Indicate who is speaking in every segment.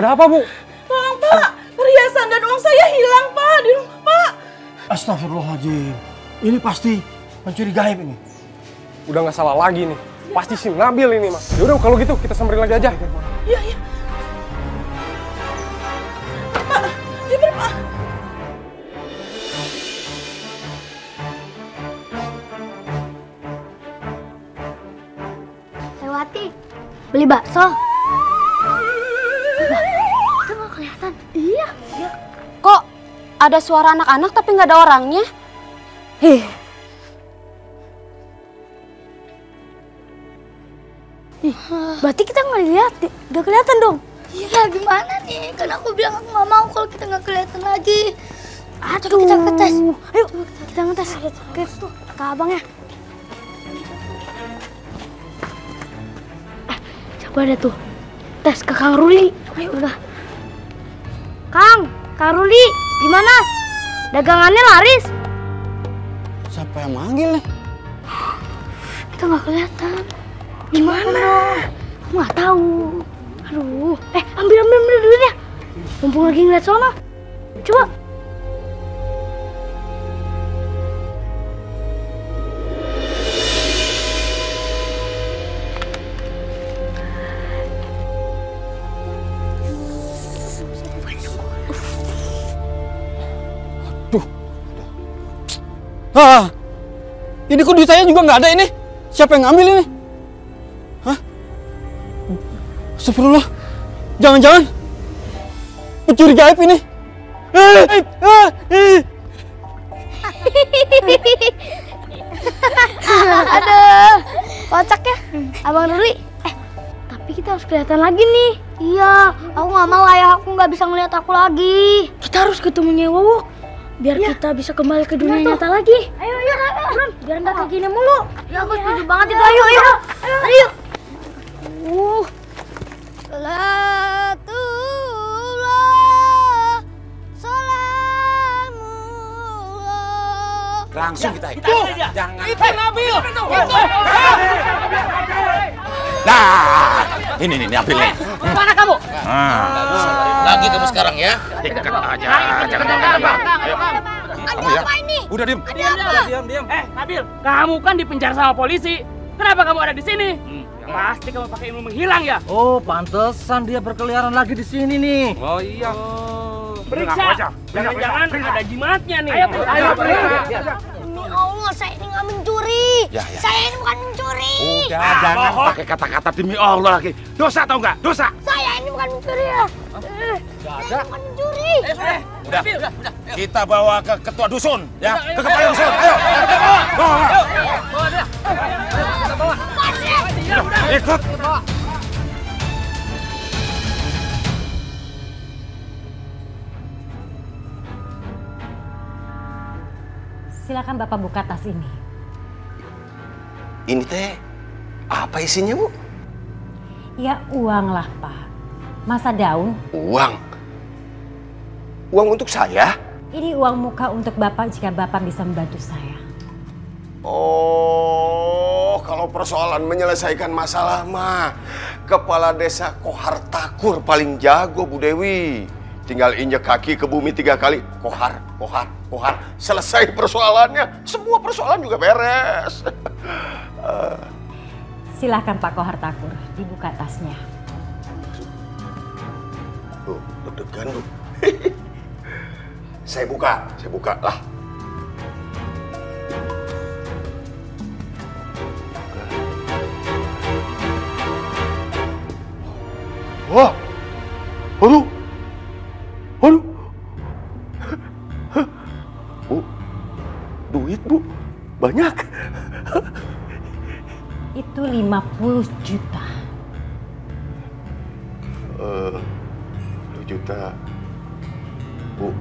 Speaker 1: ada apa, Bu?
Speaker 2: Tolong, Pak. Perhiasan dan uang saya hilang, Pak. Di rumah, Pak.
Speaker 1: Astagfirullahaladzim. Ini pasti pencuri gaib ini. Udah nggak salah lagi nih. Pasti si Nabil ini, Mas. Yaudah, kalau gitu kita samperin lagi aja.
Speaker 2: Iya, iya. Pak, gimana, Pak?
Speaker 3: Lewati, beli bakso. Itu nggak kelihatan. Iya.
Speaker 4: Kok ada suara anak-anak tapi nggak ada orangnya?
Speaker 3: Berarti kita nggak lihat, nggak kelihatan dong. Iya, gimana nih? Kan aku bilang aku nggak mau kalau kita nggak kelihatan lagi. Coba kita ngetes. Ayo, kita ngetes. Ke abang ya. Coba deh tuh. Tes ke Kang Ruli. Ayo udah. Kang Ruli, gimana? Dagangannya laris?
Speaker 5: Siapa yang manggil nih?
Speaker 3: Kita nggak kelihatan. Gimana? Aku nggak tahu. Aduh. Ambil dulu ya. Mumpung lagi ngeliat sono. Coba.
Speaker 5: Ini kok duit saya juga nggak ada ini. Siapa yang ngambil ini? Hah? Astagfirullah. Jangan-jangan pencuri gaib ini.
Speaker 3: Aduh, kocak ya, Abang Ruli. Tapi kita harus kelihatan lagi nih. Iya, aku nggak mau ayah aku nggak bisa ngeliat aku lagi. Kita harus ketemu Nyewowo, biar kita bisa kembali ke dunia nyata lagi. Ayo, biar nggak kayak gini mulu. Ya, aku setuju banget itu. Ayo. Salatullah, salamullah.
Speaker 6: Langsung kita jangan.
Speaker 1: Itu Nabil.
Speaker 6: Nah, ini Nabil nih.
Speaker 2: Mana kamu?
Speaker 6: Lagi kamu sekarang ya. Dekat aja. Jangan. Ayo.
Speaker 3: Ada apa ini?
Speaker 6: Udah diam.
Speaker 1: Diam.
Speaker 7: Nabil, kamu kan dipenjara sama polisi. Kenapa kamu ada di sini? Pasti kamu pakai ilmu menghilang ya?
Speaker 8: Oh, pantesan dia berkeliaran lagi di sini nih.
Speaker 1: Oh iya.
Speaker 7: Periksa. Jangan-jangan ada jimatnya nih.
Speaker 8: Ayo, periksa.
Speaker 3: Demi Allah, saya ini nggak mencuri. Saya ini bukan mencuri.
Speaker 6: Udah, jangan pakai kata-kata demi Allah lagi. Dosa tau nggak? Dosa.
Speaker 3: Saya ini bukan mencuri ya. Saya bukan mencuri.
Speaker 6: Udah. Kita bawa ke ketua dusun, ya. Ke kepala dusun. Ayo.
Speaker 7: Bawa dia.
Speaker 6: Ikut.
Speaker 9: Silakan Bapak buka tas ini.
Speaker 10: Ini teh apa isinya, Bu?
Speaker 9: Ya uang lah, Pak. Masa daun?
Speaker 10: Uang? Uang untuk saya?
Speaker 9: Ini uang muka untuk Bapak jika Bapak bisa membantu saya.
Speaker 10: Oh, kalau persoalan menyelesaikan masalah mah Kepala Desa Kohar Takur paling jago, Bu Dewi. Tinggal injek kaki ke bumi 3 kali. Kohar. Selesai persoalannya. Semua persoalan juga beres.
Speaker 9: Silakan Pak Kohar Takur, dibuka tasnya.
Speaker 10: Tuh, deg-degan, Bu. Saya buka lah. Wah, aduh, Bu, duit Bu, banyak.
Speaker 9: Itu 50 juta.
Speaker 10: 10 juta, Bu.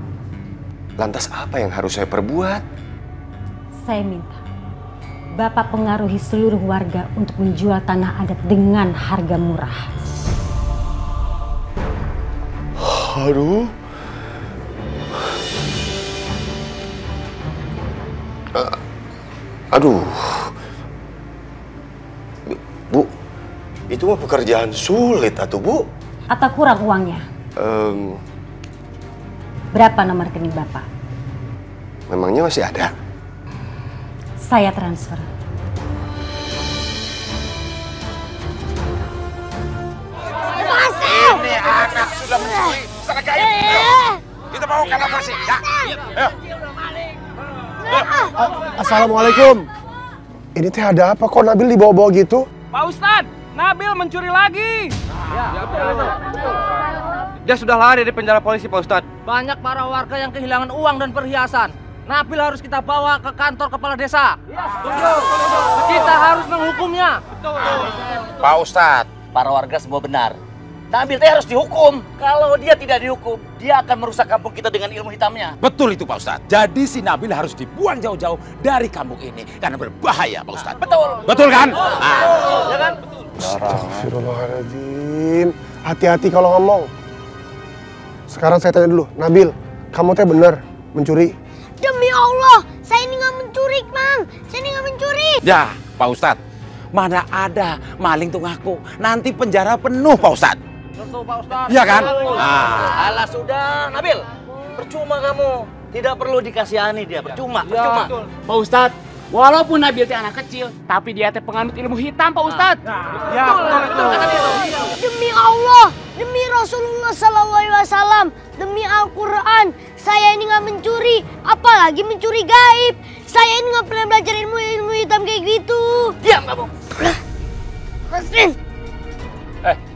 Speaker 10: Lantas apa yang harus saya perbuat?
Speaker 9: Saya minta Bapak pengaruhi seluruh warga untuk menjual tanah adat dengan harga murah.
Speaker 10: Aduh. Aduh. Bu, itu mah pekerjaan sulit atuh, Bu.
Speaker 9: Atau kurang uangnya? Berapa nomor rekening Bapak?
Speaker 10: Memangnya masih ada?
Speaker 9: Saya transfer.
Speaker 10: Ini anak sudah mencuri sana gaib. Kita bawa ke lapor sih, ya. Ayo.
Speaker 1: Assalamualaikum. Ini teh ada apa kok Nabil dibawa-bawa gitu?
Speaker 7: Pak Ustadz, Nabil mencuri lagi.
Speaker 8: Ya, betul. Dia sudah lari dari penjara polisi, Pak Ustadz. Banyak para warga yang kehilangan uang dan perhiasan. Nabil harus kita bawa ke kantor kepala desa. Kita harus menghukumnya.
Speaker 6: Pak Ustadz, para warga semua benar. Nabil teh harus dihukum. Kalau dia tidak dihukum, dia akan merusak kampung kita dengan ilmu hitamnya.
Speaker 11: Betul itu Pak Ustadz. Jadi si Nabil harus dibuang jauh-jauh dari kampung ini karena berbahaya Pak Ustadz.
Speaker 6: Betul.
Speaker 11: Betul kan?
Speaker 6: Ya kan?
Speaker 1: Astagfirullahaladzim. Hati-hati kalau ngomong. Sekarang saya tanya dulu, Nabil, kamu teh bener mencuri?
Speaker 3: Demi Allah, saya ini nggak mencuri, Mang. Saya ini nggak mencuri.
Speaker 11: Ya Pak Ustadz, mana ada maling tuh ngaku. Nanti penjara penuh Pak Ustadz.
Speaker 8: Betul, Pak Ustadz.
Speaker 11: Iya kan?
Speaker 6: Alah sudah, Nabil. Percuma kamu. Tidak perlu dikasihani dia, percuma.
Speaker 7: Pak Ustadz, walaupun Nabil teh anak kecil, tapi dia teh penganut ilmu hitam, Pak Ustadz.
Speaker 1: Ya, betul.
Speaker 3: Demi Allah, demi Rasulullah SAW, demi Al-Quran, saya ini nggak mencuri, apalagi mencuri gaib. Saya ini nggak pernah belajar ilmu hitam kayak gitu.
Speaker 6: Diam kamu.
Speaker 3: Masrin.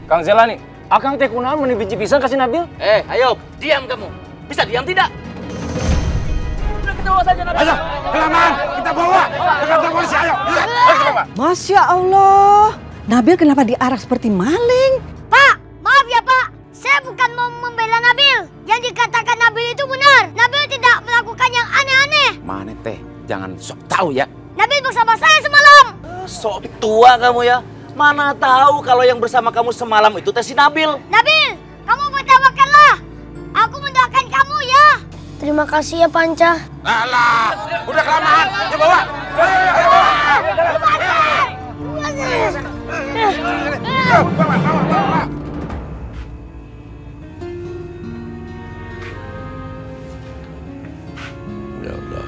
Speaker 8: Kang Zelani, akang teh kunaon mun biji pisan kasih Nabil?
Speaker 6: Ayo, diam kamu. Bisa diam tidak? Udah kita bawa saja Nabil.
Speaker 11: Ayo, kelamaan. Kita bawa ke kantor polisi, ayo.
Speaker 12: Masya Allah, Nabil kenapa diarak seperti maling?
Speaker 3: Pak, maaf ya Pak, saya bukan mau membela Nabil. Yang dikatakan Nabil itu benar. Nabil tidak melakukan yang aneh-aneh.
Speaker 11: Mana teh, jangan sok tahu ya.
Speaker 3: Nabil bersama saya semalam.
Speaker 6: Sok tua kamu ya. Mana tahu kalau yang bersama kamu semalam itu teh si Nabil.
Speaker 3: Nabil, kamu bertawakallah. Aku mendoakan kamu ya. Terima kasih ya Panca.
Speaker 11: Alah, udah kelamaan. Ya bawa.
Speaker 10: Ya Allah.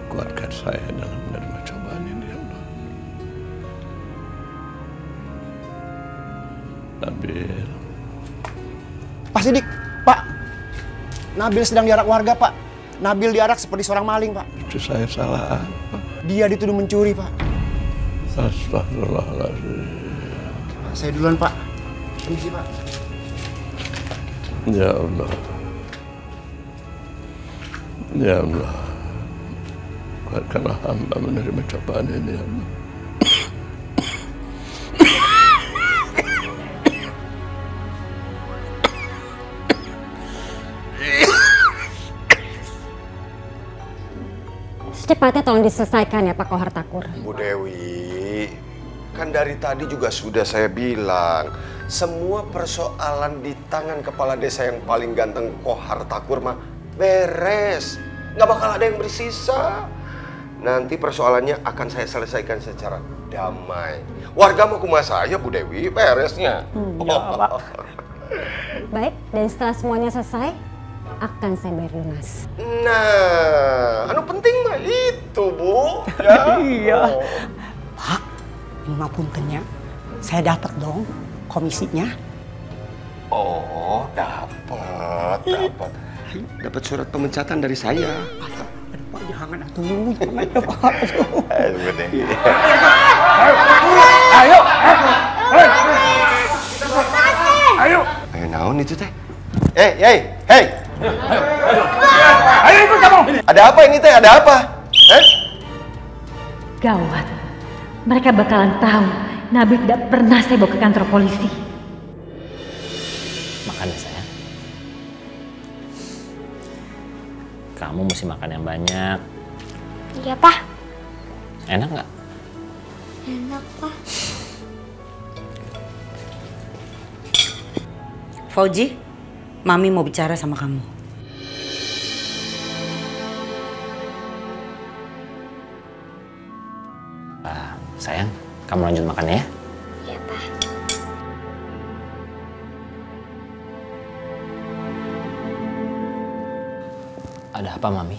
Speaker 10: Kuatkan saya dalam menerima cobaan ini, ya Allah. Nabil.
Speaker 5: Pak Sidik, Pak. Nabil sedang diarak warga, Pak. Nabil diarak seperti seorang maling, Pak.
Speaker 10: Itu saya salah apa?
Speaker 5: Dia dituduh mencuri, Pak.
Speaker 10: Astagfirullahaladzim.
Speaker 5: Saya duluan, Pak. Permisi, Pak.
Speaker 10: Ya Allah. Ya Allah. Kuatkanlah hamba menerima cobaan ini, ya Allah.
Speaker 9: Secepatnya tolong diselesaikan ya Pak Kohar Takur.
Speaker 10: Bu Dewi, kan dari tadi juga sudah saya bilang, semua persoalan di tangan kepala desa yang paling ganteng Kohar Takur mah beres. Nggak bakal ada yang bersisa. Nanti persoalannya akan saya selesaikan secara damai. Warga mau kumaha saya, Bu Dewi, beresnya.
Speaker 9: Baik, dan setelah semuanya selesai, akan saya bayar lunas.
Speaker 10: Nah, anu penting mah itu, Bu. Ya.
Speaker 12: Iya. Pak, lima puntennya, saya dapat dong komisinya.
Speaker 10: Oh, dapat. Dapat surat pemecatan dari saya.
Speaker 12: Pak, jangan atuh, jangan Pak.
Speaker 10: Ayo. Ayo. Ayo naon itu teh? Hei. Ayo ikut kamu. Ada apa ini teh? Ada apa?
Speaker 9: Gawat. Mereka bakalan tahu Nabil tidak pernah saya bawa ke kantor polisi.
Speaker 13: Makan ya sayang. Kamu mesti makan yang banyak.
Speaker 3: Iya, Pak.
Speaker 13: Enak nggak?
Speaker 3: Enak, Pak.
Speaker 12: Fauji, Mami mau bicara sama kamu.
Speaker 13: Sayang, Kamu lanjut makan ya.
Speaker 3: Iya, Pak.
Speaker 13: Ada apa, Mami?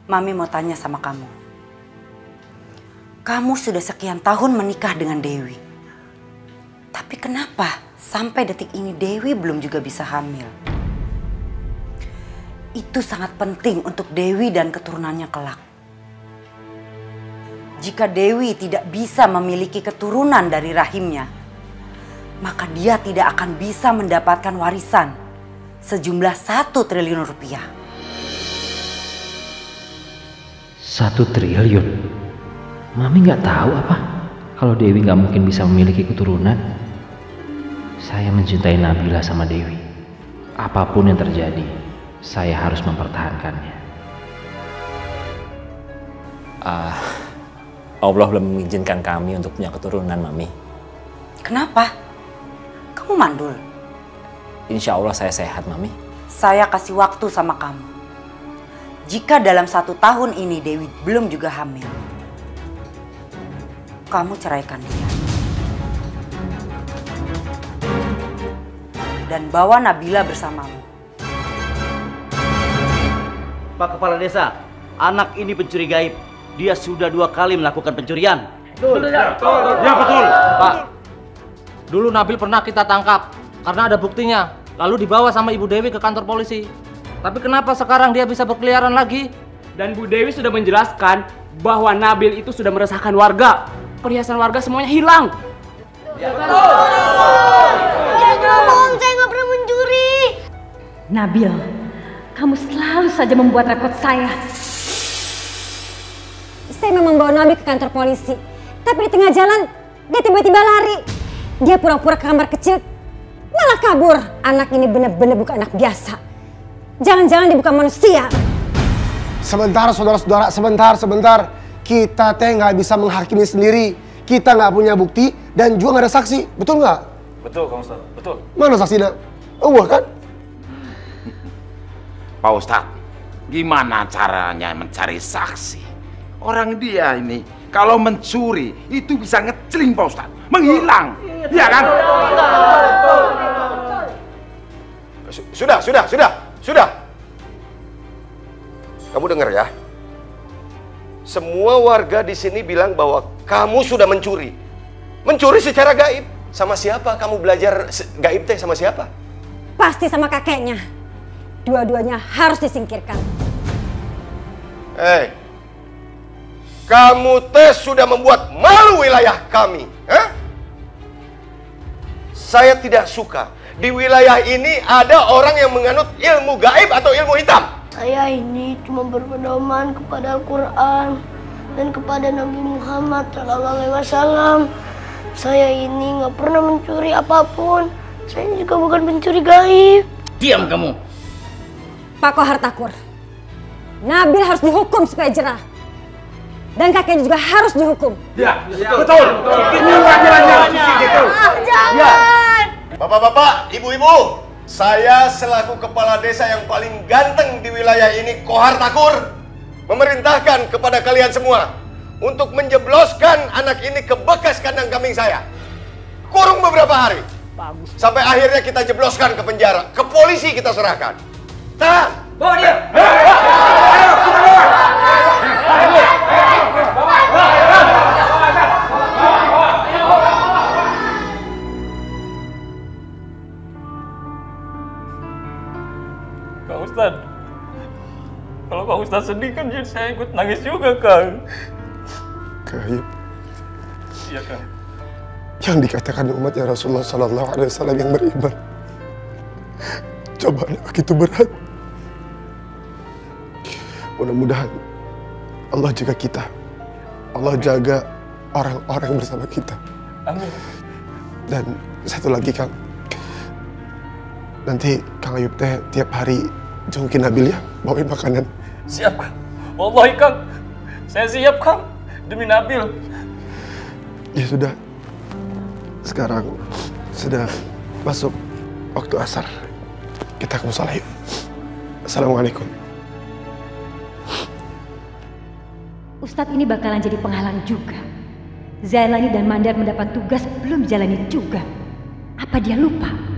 Speaker 12: Mami mau tanya sama kamu. Kamu sudah sekian tahun menikah dengan Dewi. Tapi kenapa sampai detik ini Dewi belum juga bisa hamil? Itu sangat penting untuk Dewi dan keturunannya kelak. Jika Dewi tidak bisa memiliki keturunan dari rahimnya, maka dia tidak akan bisa mendapatkan warisan sejumlah 1 triliun rupiah.
Speaker 14: 1 triliun? Mami nggak tahu apa kalau Dewi nggak mungkin bisa memiliki keturunan. Saya mencintai Nabila sama Dewi. Apapun yang terjadi, saya harus mempertahankannya.
Speaker 13: Allah belum mengizinkan kami untuk punya keturunan, Mami.
Speaker 12: Kenapa? Kamu mandul?
Speaker 13: Insya Allah saya sehat, Mami.
Speaker 12: Saya kasih waktu sama kamu. Jika dalam 1 tahun ini Dewi belum juga hamil, kamu ceraikan dia. Dan bawa Nabila bersamamu.
Speaker 6: Pak Kepala Desa, anak ini pencuri gaib. Dia sudah 2 kali melakukan pencurian.
Speaker 8: Betul. Ya, betul. Pak, dulu Nabil pernah kita tangkap karena ada buktinya. Lalu dibawa sama Ibu Dewi ke kantor polisi. Tapi kenapa sekarang dia bisa berkeliaran lagi?
Speaker 7: Dan Bu Dewi sudah menjelaskan bahwa Nabil itu sudah meresahkan warga. Perhiasan warga semuanya hilang.
Speaker 3: Kita bohong, saya nggak pernah mencuri.
Speaker 9: Nabil, kamu selalu saja membuat repot saya.
Speaker 15: Saya memang bawa Nabil ke kantor polisi. Tapi di tengah jalan, dia tiba-tiba lari. Dia pura-pura ke kamar kecil, malah kabur. Anak ini benar-benar bukan anak biasa. Jangan-jangan dia bukan manusia.
Speaker 1: Sebentar saudara-saudara, sebentar. Kita teh nggak bisa menghakimi sendiri. Kita nggak punya bukti dan juga nggak ada saksi. Betul nggak?
Speaker 11: Betul, Kang Ustadz. Betul.
Speaker 1: Mana saksinya? Kan?
Speaker 11: Pak Ustadz, gimana caranya mencari saksi? Orang dia ini kalau mencuri itu bisa ngeceling, Pak Ustadz. Menghilang. Iya kan?
Speaker 10: Sudah. Kamu dengar ya? Semua warga di sini bilang bahwa kamu sudah mencuri. Mencuri secara gaib. Sama siapa kamu belajar gaib teh, sama siapa?
Speaker 15: Pasti sama kakeknya. Dua-duanya harus disingkirkan.
Speaker 10: Kamu teh sudah membuat malu wilayah kami. Saya tidak suka di wilayah ini ada orang yang menganut ilmu gaib atau ilmu hitam.
Speaker 3: Saya ini cuma berpedoman kepada Al-Quran dan kepada Nabi Muhammad SAW. Saya ini nggak pernah mencuri apapun. Saya juga bukan pencuri gaib.
Speaker 6: Diam kamu.
Speaker 15: Pak Kohartakur, Nabil harus dihukum supaya jerah. Dan kakeknya juga harus dihukum.
Speaker 11: Ya, betul.
Speaker 3: Jangan.
Speaker 10: Bapak-bapak, ibu-ibu, saya selaku kepala desa yang paling ganteng di wilayah ini, Kohartakur, memerintahkan kepada kalian semua untuk menjebloskan anak ini ke bekas kandang kambing saya. Kurung beberapa hari. Sampai akhirnya kita jebloskan ke penjara. Ke polisi kita serahkan.
Speaker 8: Bawa dia.
Speaker 13: Kang Ustadz, kalau Kang Ustadz sedih kan jadi saya ikut nangis juga, Kang.
Speaker 1: Gaib.
Speaker 13: Iya, Kang.
Speaker 1: Yang dikatakan umatnya Rasulullah SAW yang beriman. Cobaan begitu berat. Mudah-mudahan Allah jaga kita. Allah jaga orang-orang bersama kita.
Speaker 13: Amin.
Speaker 1: Dan satu lagi, Kang. Nanti Kang Ayub teh tiap hari jungkin Nabil ya, bawain makanan.
Speaker 13: Siap, Kang. Wallahi, Kang. Saya siap, Kang. Demi Nabil.
Speaker 1: Ya sudah. Sekarang sudah masuk waktu asar. Kita ke musola yuk. Assalamualaikum.
Speaker 9: Ustadz ini bakalan jadi penghalang juga. Zailani dan Mandar mendapat tugas belum jalani juga. Apa dia lupa?